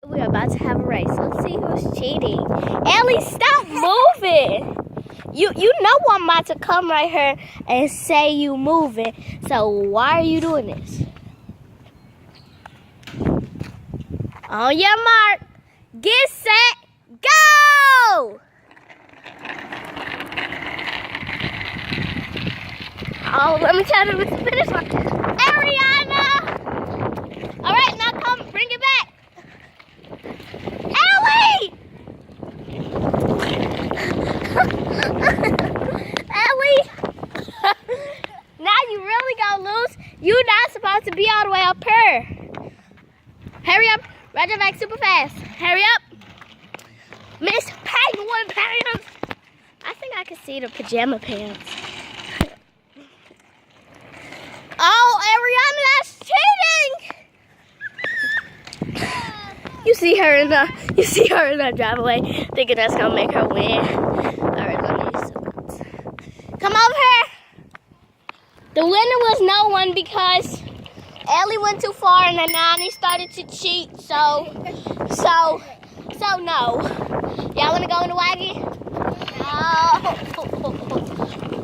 We're about to have a race. Let's see who's cheating. Ellie, stop moving. You know I'm about to come right here and say you moving. So why are you doing this? On your mark, get set, go! Oh, let me tell you what's the finish line. Ariana! All right, now come, bring it back. Ellie! Ellie! Now you really gonna lose. You're not supposed to be all the way up here. Hurry up, ride your bike super fast. Hurry up. Miss Penguin Pants. I think I can see the pajama pants. Oh, Ariana, that's cheating! You see her in the driveway, thinking that's gonna make her win. Alright, let me use some notes. Come over here. The winner was no one because Ellie went too far and then Nani started to cheat. So no. Y'all wanna go in the wagon? No.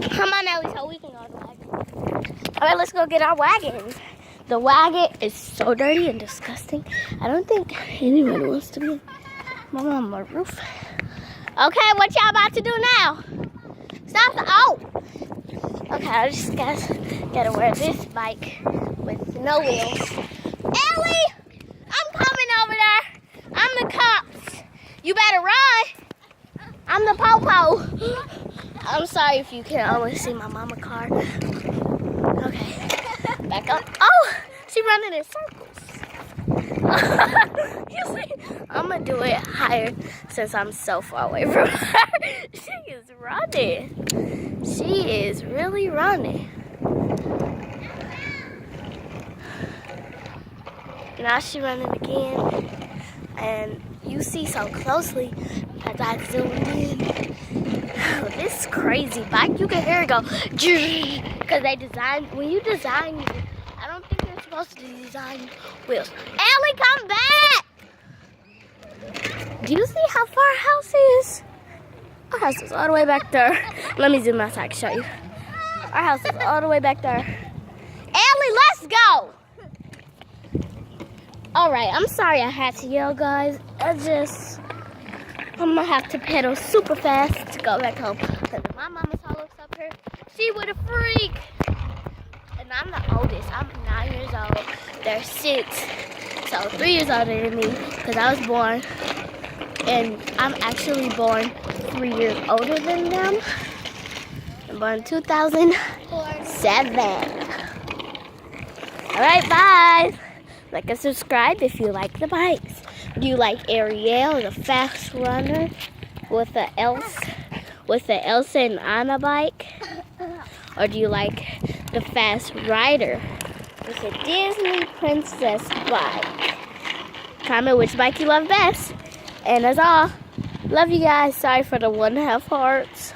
Come on, Ellie, so we can go in the wagon. All right, let's go get our wagons. The wagon is so dirty and disgusting. I don't think anyone wants to be on my roof. Okay, what y'all about to do now? Stop the, oh! Okay, I just gotta wear this bike with no wheels. Ellie! I'm coming over there. I'm the cops. You better run. I'm the po-po. I'm sorry if you can only see my mama car. Okay, back up. Oh, she's running in circles. You see, I'm gonna do it higher since I'm so far away from her. She is running. She is really running. Now she's running again. And you see so closely as I zoomed in. This crazy bike, you can hear it go, because they designed, when you design, I don't think you're supposed to design wheels. Ellie, come back! Do you see how far our house is? Our house is all the way back there. Let me zoom out so I can show you. Our house is all the way back there. Ellie, let's go! All right, I'm sorry I had to yell, guys. I'm gonna have to pedal super fast to go back home. Because my mama's all looks up here, she would a freak. And I'm the oldest. I'm 9 years old. They're 6. So 3 years older than me because I was born. And I'm actually born 3 years older than them. I'm born in 2007. All right, bye. Like and subscribe if you like the bikes. Do you like Ariel, the fast runner with the Elsa and Anna bike? Or do you like the fast rider with the Disney princess bike? Comment which bike you love best. And that's all. Love you guys. Sorry for the 1.5 hearts.